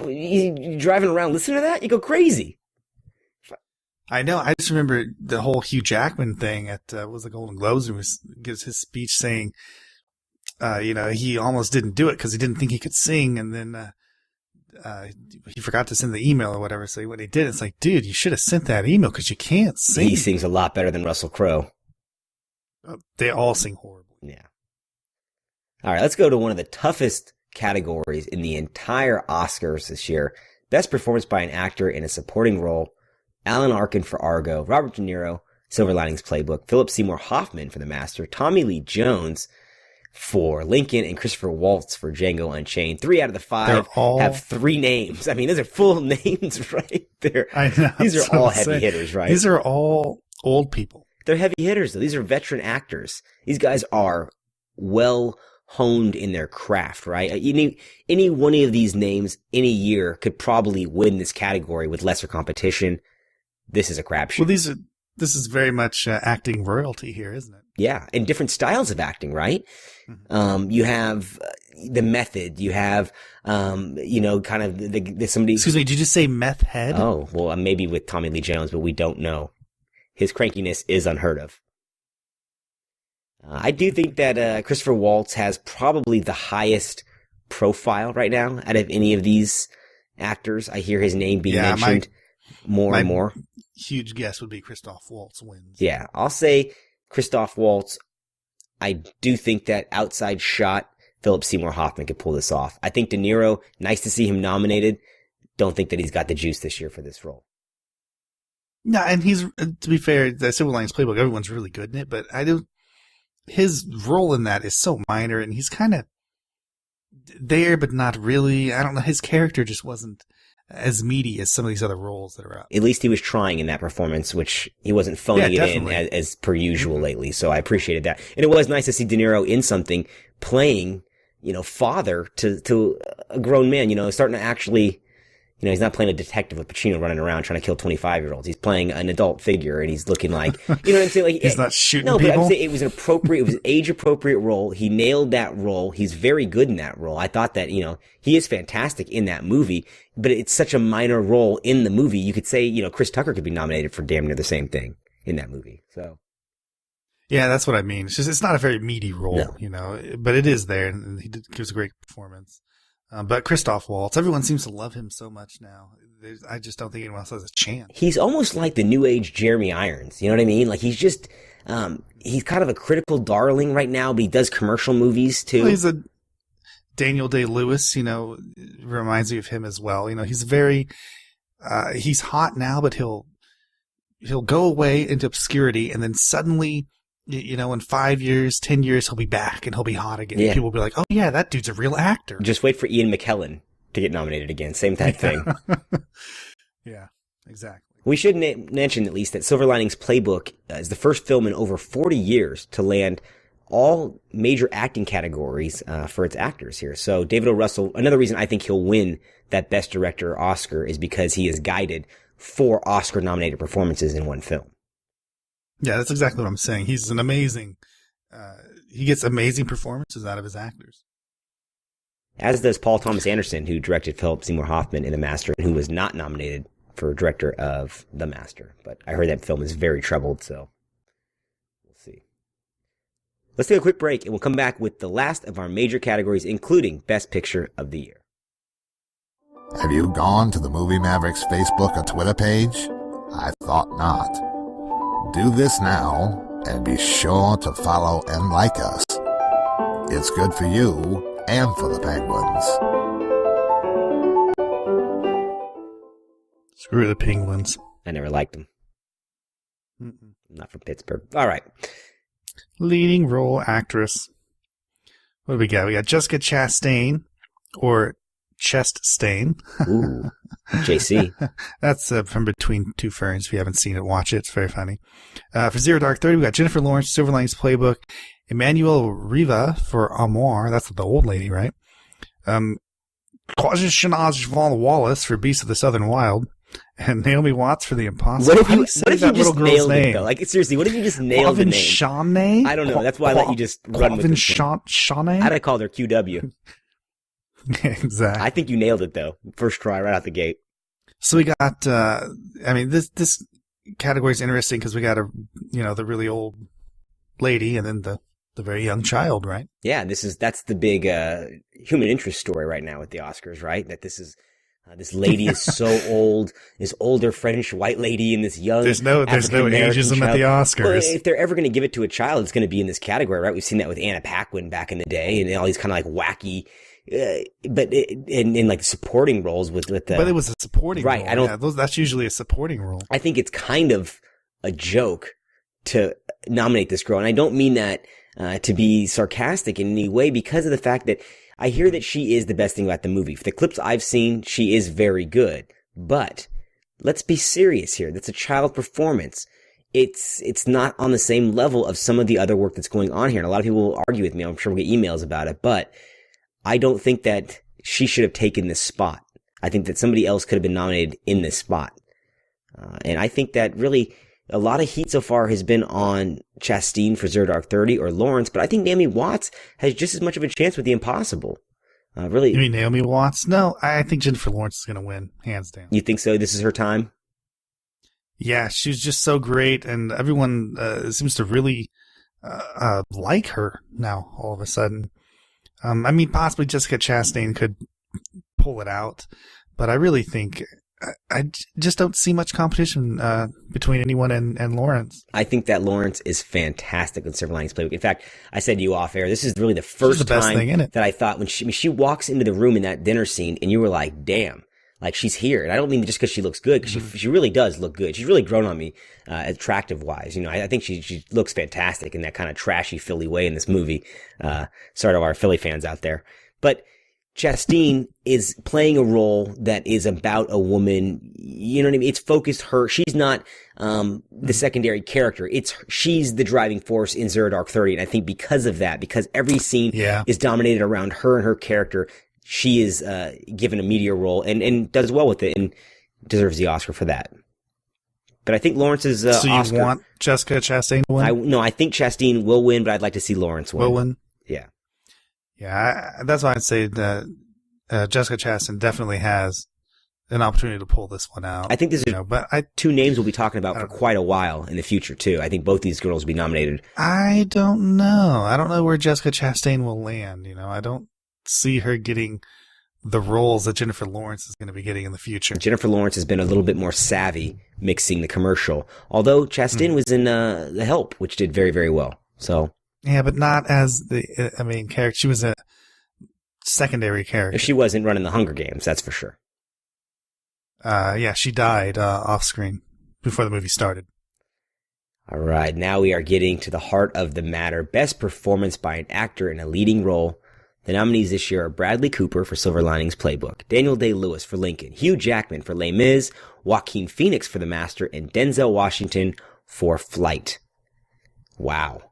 you driving around listening to that? You go crazy. I know. I just remember the whole Hugh Jackman thing at, was the Golden Globes, and gives his speech saying, he almost didn't do it because he didn't think he could sing, and then he forgot to send the email or whatever. So when he did, it's like, dude, you should have sent that email because you can't sing. He sings a lot better than Russell Crowe. They all sing horribly. Yeah. All right, let's go to one of the toughest categories in the entire Oscars this year. Best performance by an actor in a supporting role. Alan Arkin for Argo, Robert De Niro, Silver Linings Playbook, Philip Seymour Hoffman for The Master, Tommy Lee Jones for Lincoln, and Christopher Waltz for Django Unchained. 3 out of the 5 have 3 names. I mean, those are full names right there. I know. These are all heavy hitters, right? These are all old people. They're heavy hitters, though. These are veteran actors. These guys are well honed in their craft, right? Any one of these names any year could probably win this category with lesser competition. This is a crapshoot. Well, this is very much acting royalty here, isn't it? Yeah, and different styles of acting, right? Mm-hmm. You have the method. You have, kind of the somebody. Excuse me, did you just say meth head? Oh, well, maybe with Tommy Lee Jones, but we don't know. His crankiness is unheard of. I do think that Christopher Waltz has probably the highest profile right now out of any of these actors. I hear his name being mentioned more and more. Huge guess would be Christoph Waltz wins. Yeah, I'll say Christoph Waltz. I do think that outside shot, Philip Seymour Hoffman could pull this off. I think De Niro, nice to see him nominated. Don't think that he's got the juice this year for this role. No, and he's, to be fair, the Silver Linings Playbook, everyone's really good in it, but his role in that is so minor, and he's kind of there, but not really. I don't know. His character just wasn't as meaty as some of these other roles that are up. At least he was trying in that performance, which he wasn't phoning it in as per usual lately. So I appreciated that. And it was nice to see De Niro in something playing, father to a grown man, starting to actually, he's not playing a detective with Pacino running around trying to kill 25-year-olds. He's playing an adult figure, and he's looking like, what I'm saying? Like, he's not shooting people. No, but I'm saying it was an age-appropriate role. He nailed that role. He's very good in that role. I thought that, he is fantastic in that movie, but it's such a minor role in the movie. You could say, Chris Tucker could be nominated for damn near the same thing in that movie. So. Yeah, that's what I mean. It's not a very meaty role, but it is there, and he gives a great performance. But Christoph Waltz, everyone seems to love him so much now. I just don't think anyone else has a chance. He's almost like the new age Jeremy Irons. You know what I mean? Like he's just, he's kind of a critical darling right now, but he does commercial movies too. Well, he's a Daniel Day-Lewis, reminds me of him as well. He's very, he's hot now, but he'll go away into obscurity, and then suddenly, in 5 years, 10 years, he'll be back and he'll be hot again. Yeah. People will be like, oh yeah, that dude's a real actor. Just wait for Ian McKellen to get nominated again. Same type thing. Yeah, exactly. We should mention at least that Silver Linings Playbook is the first film in over 40 years to land all major acting categories for its actors here. So David O. Russell, another reason I think he'll win that Best Director Oscar is because he is guided 4 Oscar-nominated performances in one film. Yeah, that's exactly what I'm saying. He's an amazing, he gets amazing performances out of his actors. As does Paul Thomas Anderson, who directed Philip Seymour Hoffman in The Master, and who was not nominated for director of The Master. But I heard that film is very troubled, so we'll see. Let's take a quick break, and we'll come back with the last of our major categories, including Best Picture of the Year. Have you gone to the Movie Mavericks Facebook or Twitter page? I thought not. Do this now, and be sure to follow and like us. It's good for you and for the Penguins. Screw the Penguins. I never liked them. I'm not from Pittsburgh. All right. Leading role actress. What do we got? We got Jessica Chastain, or Chest Stain. Ooh, JC. That's from Between Two Ferns. If you haven't seen it, watch it. It's very funny. For Zero Dark 30, we got Jennifer Lawrence, Silver Linings Playbook. Emmanuel Riva for Amour. That's the old lady, right? Shanaz Von Wallace for Beasts of the Southern Wild. And Naomi Watts for The Impossible. What if you just nailed it, though? Like, seriously, what if you just nailed the name? Shanae? I don't know. That's why I let you just run with it. Shanae? I'd have called her QW. Exactly. I think you nailed it, though. First try, right out the gate. So we got, this category is interesting because we got the really old lady and then the very young child, right? Yeah, that's the big human interest story right now with the Oscars, right? That this is this lady is so old, this older French white lady and this young there's no ageism child. at the Oscars. Well, if they're ever going to give it to a child, it's going to be in this category, right? We've seen that with Anna Paquin back in the day, and all these kind of like wacky, but in like supporting roles with the. But it was a supporting right? Role. That's usually a supporting role. I think it's kind of a joke to nominate this girl, and I don't mean that to be sarcastic in any way, because of the fact that I hear that she is the best thing about the movie. For the clips I've seen, she is very good. But let's be serious here. That's a child performance. It's not on the same level of some of the other work that's going on here. And a lot of people will argue with me. I'm sure we'll get emails about it. But I don't think that she should have taken this spot. I think that somebody else could have been nominated in this spot. And I think that really a lot of heat so far has been on Chastain for Zero Dark 30 or Lawrence, but I think Naomi Watts has just as much of a chance with The Impossible. Really. You mean Naomi Watts? No, I think Jennifer Lawrence is going to win, hands down. You think so? This is her time? Yeah, she's just so great, and everyone seems to really like her now, all of a sudden. Possibly Jessica Chastain could pull it out, but I really think I just don't see much competition between anyone and Lawrence. I think that Lawrence is fantastic with Silver Linings Playbook. In fact, I said to you off air, this is really the first time that I thought when she walks into the room in that dinner scene, and you were like, damn, like she's here. And I don't mean just because she looks good, because she really does look good. She's really grown on me, attractive wise. You know, I think she looks fantastic in that kind of trashy Philly way in this movie. Sorry to our Philly fans out there. But Chastain is playing a role that is about a woman. You know what I mean? It's focused her. She's not, the secondary character. She's the driving force in Zero Dark 30. And I think because of that, because every scene is dominated around her and her character, she is, given a media role and does well with it and deserves the Oscar for that. But I think Lawrence's, so you Oscar, want Jessica Chastain to win? I think Chastain will win, but I'd like to see Lawrence win. Will win? Yeah. Yeah, that's why I'd say that Jessica Chastain definitely has an opportunity to pull this one out. I think this is two names we'll be talking about for quite a while in the future, too. I think both these girls will be nominated. I don't know. I don't know where Jessica Chastain will land. You know, I don't see her getting the roles that Jennifer Lawrence is going to be getting in the future. Jennifer Lawrence has been a little bit more savvy mixing the commercial, although Chastain was in The Help, which did very, very well. So. Yeah, but not as the main character. She was a secondary character. She wasn't running the Hunger Games, that's for sure. Yeah, she died off screen before the movie started. All right, now we are getting to the heart of the matter. Best performance by an actor in a leading role. The nominees this year are Bradley Cooper for Silver Linings Playbook, Daniel Day-Lewis for Lincoln, Hugh Jackman for Les Mis, Joaquin Phoenix for The Master, and Denzel Washington for Flight. Wow.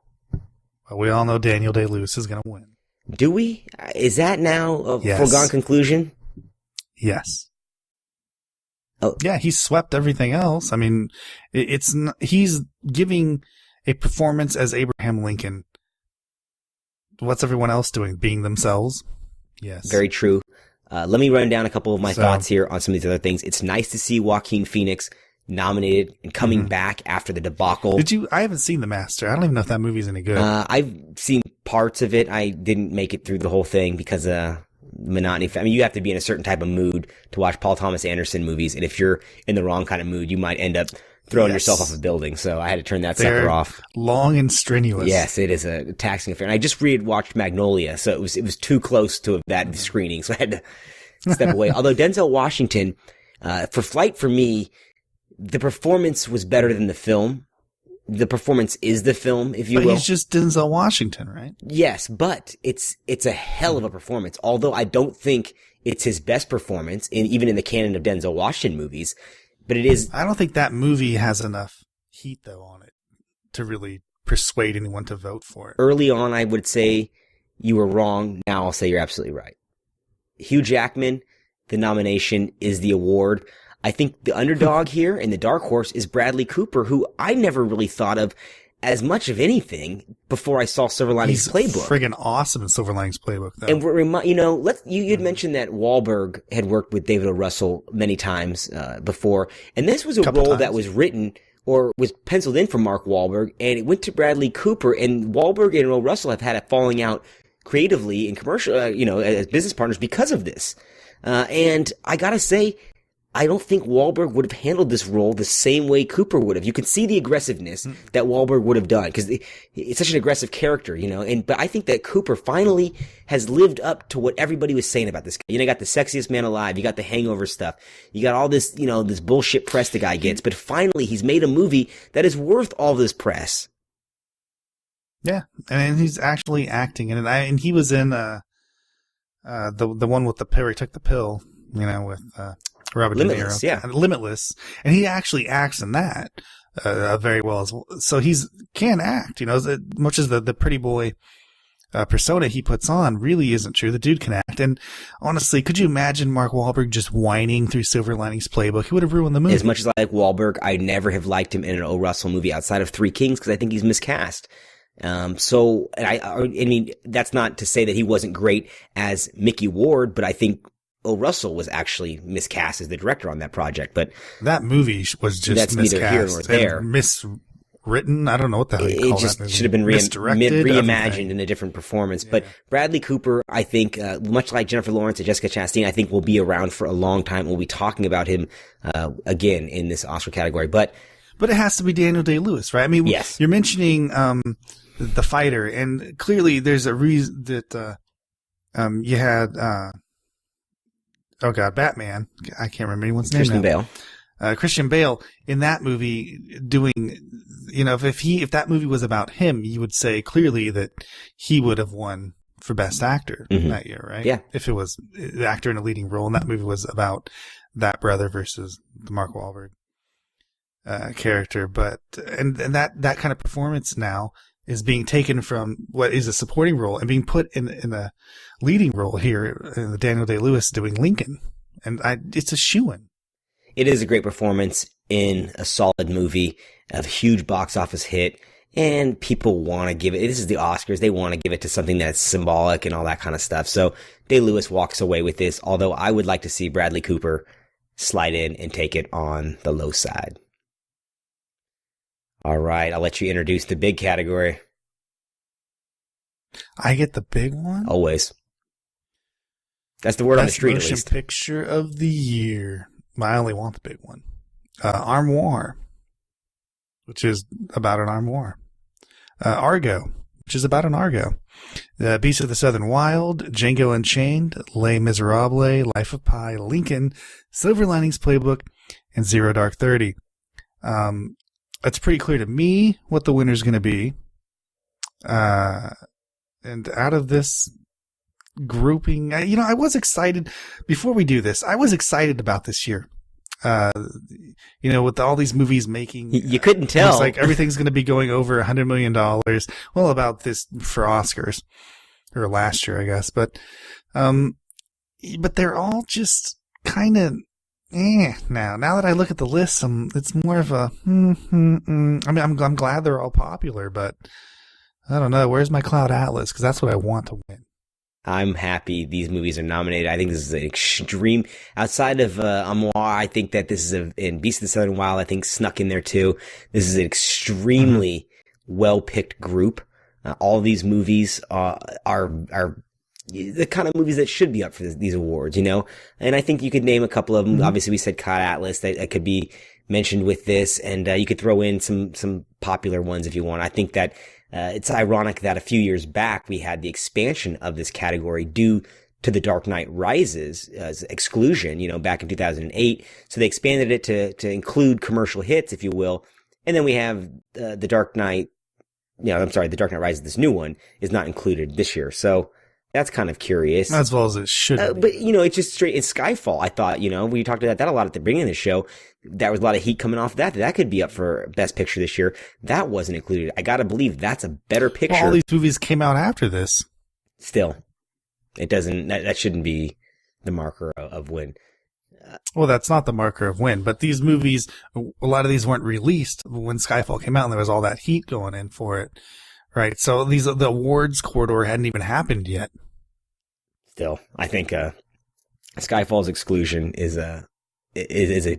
Well, we all know Daniel Day-Lewis is going to win. Do we? Is that now a foregone conclusion? Yes. Oh. Yeah, he swept everything else. I mean, he's giving a performance as Abraham Lincoln. What's everyone else doing? Being themselves? Yes. Very true. Let me run down a couple of my thoughts here on some of these other things. It's nice to see Joaquin Phoenix nominated and coming back after the debacle. I haven't seen The Master. I don't even know if that movie's any good. I've seen parts of it. I didn't make it through the whole thing because monotony. I mean, you have to be in a certain type of mood to watch Paul Thomas Anderson movies, and if you're in the wrong kind of mood, you might end up throwing yourself off a building. So I had to turn that sucker off. Long and strenuous. Yes, it is a taxing affair. And I just watched Magnolia, so it was too close to that screening, so I had to step away. Although Denzel Washington, for Flight, for me, the performance was better than the film. The performance is the film, if you will. But he's just Denzel Washington, right? Yes, but it's a hell of a performance. Although I don't think it's his best performance, even in the canon of Denzel Washington movies. But it is. I don't think that movie has enough heat, though, on it to really persuade anyone to vote for it. Early on, I would say you were wrong. Now I'll say you're absolutely right. Hugh Jackman, the nomination is the award. I think the underdog here and the dark horse is Bradley Cooper, who I never really thought of as much of anything before I saw Silver Linings Playbook. Friggin' awesome in Silver Linings Playbook, though. And you'd mentioned that Wahlberg had worked with David O. Russell many times before, and this was a role that was written or was penciled in for Mark Wahlberg, and it went to Bradley Cooper. And Wahlberg and O. Russell have had a falling out creatively in commercial, as business partners because of this. And I gotta say, I don't think Wahlberg would have handled this role the same way Cooper would have. You can see the aggressiveness that Wahlberg would have done because it's such an aggressive character, but I think that Cooper finally has lived up to what everybody was saying about this guy. You got the sexiest man alive. You got the Hangover stuff. You got all this, this bullshit press the guy gets, but finally he's made a movie that is worth all this press. Yeah. And he's actually acting in it. And he was in, the one with the pill, where he took the pill, with, Robert Limitless, De Niro. yeah. Limitless. And he actually acts in that very well as well. So he's can act, as much as the pretty boy persona he puts on really isn't true. The dude can act. And honestly, could you imagine Mark Wahlberg just whining through Silver Linings Playbook? He would have ruined the movie. As much as I like Wahlberg, I never have liked him in an O. Russell movie outside of Three Kings because I think he's miscast. I mean, that's not to say that he wasn't great as Mickey Ward, but I think O. Russell was actually miscast as the director on that project, but that movie was just that's miscast neither here nor there. Miswritten. I don't know what the hell you call just that movie. should have been reimagined in a different performance. Yeah. But Bradley Cooper, I think, much like Jennifer Lawrence and Jessica Chastain, I think will be around for a long time. We'll be talking about him again in this Oscar category. But it has to be Daniel Day-Lewis, right? I mean, yes. You're mentioning the fighter, and clearly there's a reason that you had Batman. I can't remember anyone's name Christian now. Bale. Christian Bale in that movie doing, if that movie was about him, you would say clearly that he would have won for Best Actor that year, right? Yeah. If it was the actor in a leading role, and that movie was about that brother versus the Mark Wahlberg character. But and that kind of performance now is being taken from what is a supporting role and being put in a leading role here in the Daniel Day-Lewis doing Lincoln, and it's a shoo-in. It is a great performance in a solid movie, a huge box office hit. And people want to give it, this is the Oscars, they want to give it to something that's symbolic and all that kind of stuff. So Day-Lewis walks away with this, although I would like to see Bradley Cooper slide in and take it on the low side. All right, I'll let you introduce the big category. I get the big one? Always. That's the word on the street, at Best least. Motion Picture of the Year. I only want the big one. Armoire, which is about an armoire. Argo, which is about an Argo. Beasts of the Southern Wild, Django Unchained, Les Miserables, Life of Pi, Lincoln, Silver Linings Playbook, and Zero Dark 30. It's pretty clear to me what the winner's going to be. And out of this grouping, I was excited before we do this. I was excited about this year. With all these movies making, you couldn't tell. It's like everything's going to be going over $100 million. Well, about this for Oscars or last year, I guess. But they're all just kind of now. Now that I look at the list, it's more of a. I mean, I'm glad they're all popular, but I don't know. Where's my Cloud Atlas? Because that's what I want to win. I'm happy these movies are nominated. I think this is an extreme, outside of Armoire, I think that this is in Beast of the Southern Wild, I think snuck in there too. This is an extremely well-picked group. All these movies are the kind of movies that should be up for these awards, and I think you could name a couple of them. Obviously we said Cloud Atlas that could be mentioned with this, and you could throw in some popular ones if you want. I think that it's ironic that a few years back we had the expansion of this category due to The Dark Knight Rises exclusion, back in 2008. So they expanded it to include commercial hits, if you will. And then we have The Dark Knight, The Dark Knight Rises, this new one, is not included this year. So that's kind of curious. As well as it should be. But, it's just straight, it's Skyfall. I thought, we talked about that a lot at the beginning of the show. There was a lot of heat coming off that. That could be up for Best Picture this year. That wasn't included. I gotta believe that's a better picture. Well, all these movies came out after this. Still, it doesn't, that shouldn't be the marker of win. Well, that's not the marker of win, but these movies, a lot of these weren't released when Skyfall came out and there was all that heat going in for it. Right. So the awards corridor hadn't even happened yet. Still, I think, Skyfall's exclusion is a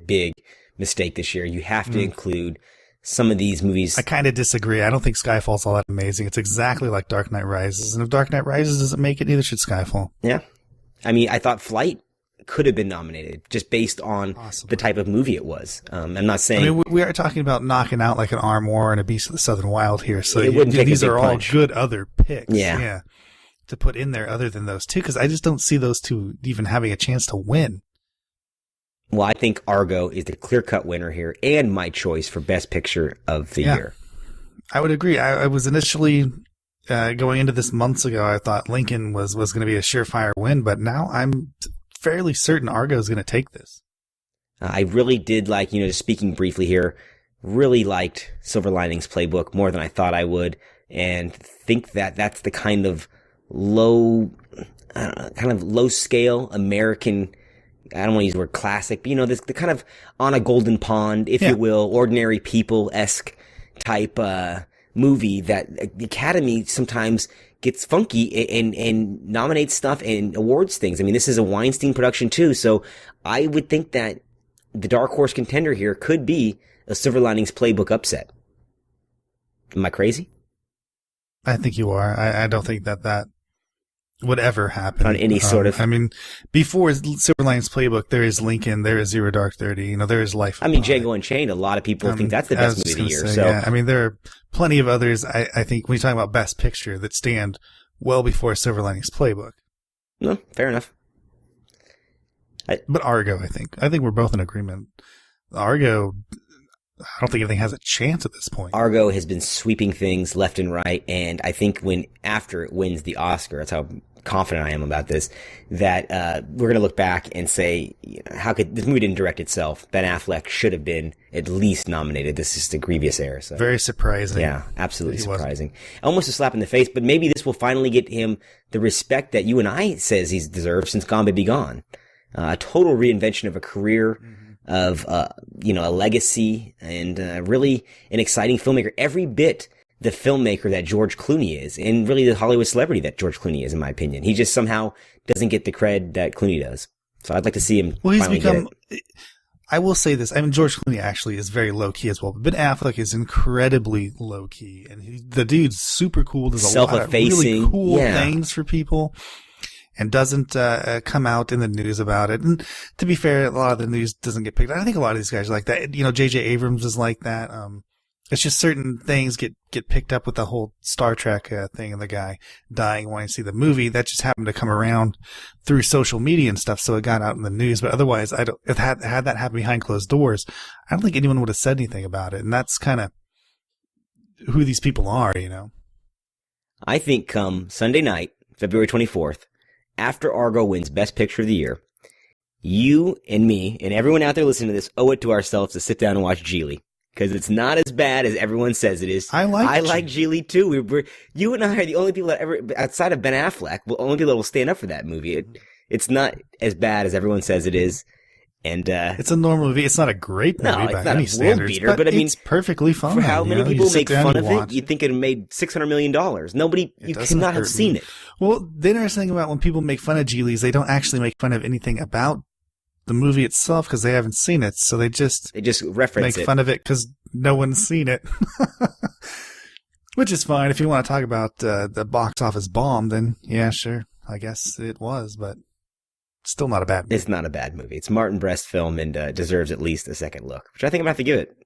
big mistake this year. You have to include some of these movies. I kind of disagree. I don't think Skyfall's all that amazing. It's exactly like Dark Knight Rises. And if Dark Knight Rises doesn't make it, neither should Skyfall. Yeah. I mean, I thought Flight could have been nominated just based on the type of movie it was. I'm not saying. I mean, we are talking about knocking out like an Armoire and a Beast of the Southern Wild here. So these are all punch. good other picks. Yeah. To put in there other than those two, because I just don't see those two even having a chance to win. Well, I think Argo is the clear-cut winner here and my choice for Best Picture of the year. I would agree. I was initially going into this months ago, I thought Lincoln was going to be a surefire win, but now I'm fairly certain Argo is going to take this. I really did like, just speaking briefly here, really liked Silver Linings Playbook more than I thought I would, and think that that's the kind of low scale American, I don't want to use the word classic, but this the kind of on a golden pond, if you will, ordinary people-esque type movie that the Academy sometimes gets funky and nominates stuff and awards things. I mean, this is a Weinstein production too, so I would think that the dark horse contender here could be a Silver Linings Playbook upset. Am I crazy? I think you are. I don't think that would ever happen. On any sort of. I mean, before Silver Linings Playbook, there is Lincoln, there is Zero Dark 30, there is Life of I mean, Pi. Django Unchained, a lot of people think that's the best movie of the year. So. Yeah, I mean, there are plenty of others, I think, when you're talking about Best Picture, that stand well before Silver Linings Playbook. No, fair enough. But Argo, I think we're both in agreement. Argo, I don't think anything has a chance at this point. Argo has been sweeping things left and right, and I think after it wins the Oscar, that's how confident I am about this, that we're going to look back and say, how could this movie didn't direct itself? Ben Affleck should have been at least nominated. This is the grievous error. So. Very surprising. Yeah, absolutely surprising. Almost a slap in the face, but maybe this will finally get him the respect that you and I says he's deserved since Gone Baby Gone. A total reinvention of a career, of a legacy, and really an exciting filmmaker. Every bit the filmmaker that George Clooney is, and really the Hollywood celebrity that George Clooney is, in my opinion. He just somehow doesn't get the cred that Clooney does. So I'd like to see him finally get it. I will say this. I mean, George Clooney actually is very low-key as well. But Ben Affleck is incredibly low-key. And the dude's super cool. Does a lot of really cool things for people. And doesn't come out in the news about it. And to be fair, a lot of the news doesn't get picked up. I think a lot of these guys are like that. J.J. Abrams is like that. It's just certain things get picked up with the whole Star Trek thing and the guy dying wanting to see the movie. That just happened to come around through social media and stuff, so it got out in the news. But otherwise, if had that happen behind closed doors, I don't think anyone would have said anything about it. And that's kind of who these people are, I think come Sunday night, February 24th, after Argo wins Best Picture of the Year, you and me and everyone out there listening to this owe it to ourselves to sit down and watch Geely. Because it's not as bad as everyone says it is. I like Geely too. You and I are the only people that ever, outside of Ben Affleck, the only people that will stand up for that movie. It's not as bad as everyone says it is. And it's a normal movie. It's not a great movie by any standards, world beater, but I mean, it's perfectly fine. For how many people make fun of it, you'd think it made $600 million. Nobody, you cannot have seen it. Well, the interesting thing about when people make fun of Geely's, they don't actually make fun of anything about the movie itself because they haven't seen it, so they just reference make fun of it because no one's seen it, which is fine. If you want to talk about the box office bomb, then yeah, sure, I guess it was, but still not a bad movie. It's not a bad movie. It's Martin Brest's film and deserves at least a second look, which I think I'm gonna have to give it.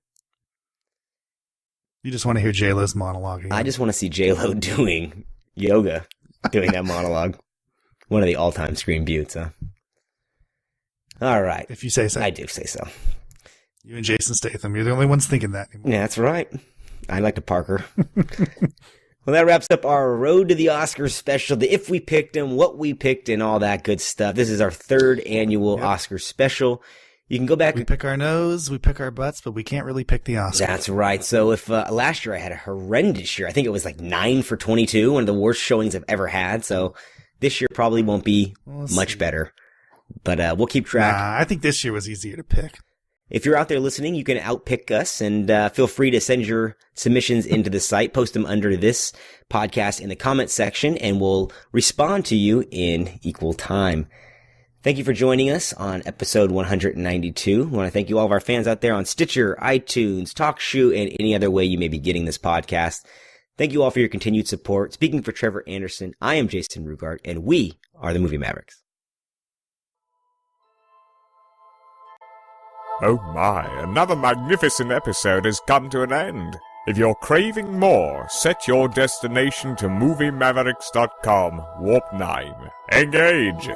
You just want to hear J-Lo's monologue. I just want to see J-Lo doing yoga, doing that monologue. One of the all-time screen beauts, huh? All right. If you say so. I do say so. You and Jason Statham, you're the only ones thinking that anymore. Yeah, that's right. I like to Parker. Well, that wraps up our Road to the Oscars special, the If We Picked Him, What We Picked, and all that good stuff. This is our third annual Oscar special. You can go back. We pick our nose, we pick our butts, but we can't really pick the Oscar. That's right. So if last year I had a horrendous year, I think it was like 9 for 22, one of the worst showings I've ever had. So this year probably won't be much better. But we'll keep track. I think this year was easier to pick. If you're out there listening, you can outpick us, and feel free to send your submissions into the site. Post them under this podcast in the comments section, and we'll respond to you in equal time. Thank you for joining us on episode 192. I want to thank you all of our fans out there on Stitcher, iTunes, TalkShoe, and any other way you may be getting this podcast. Thank you all for your continued support. Speaking for Trevor Anderson, I am Jason Rugart, and we are the Movie Mavericks. Oh my, another magnificent episode has come to an end. If you're craving more, set your destination to MovieMavericks.com, Warp 9. Engage!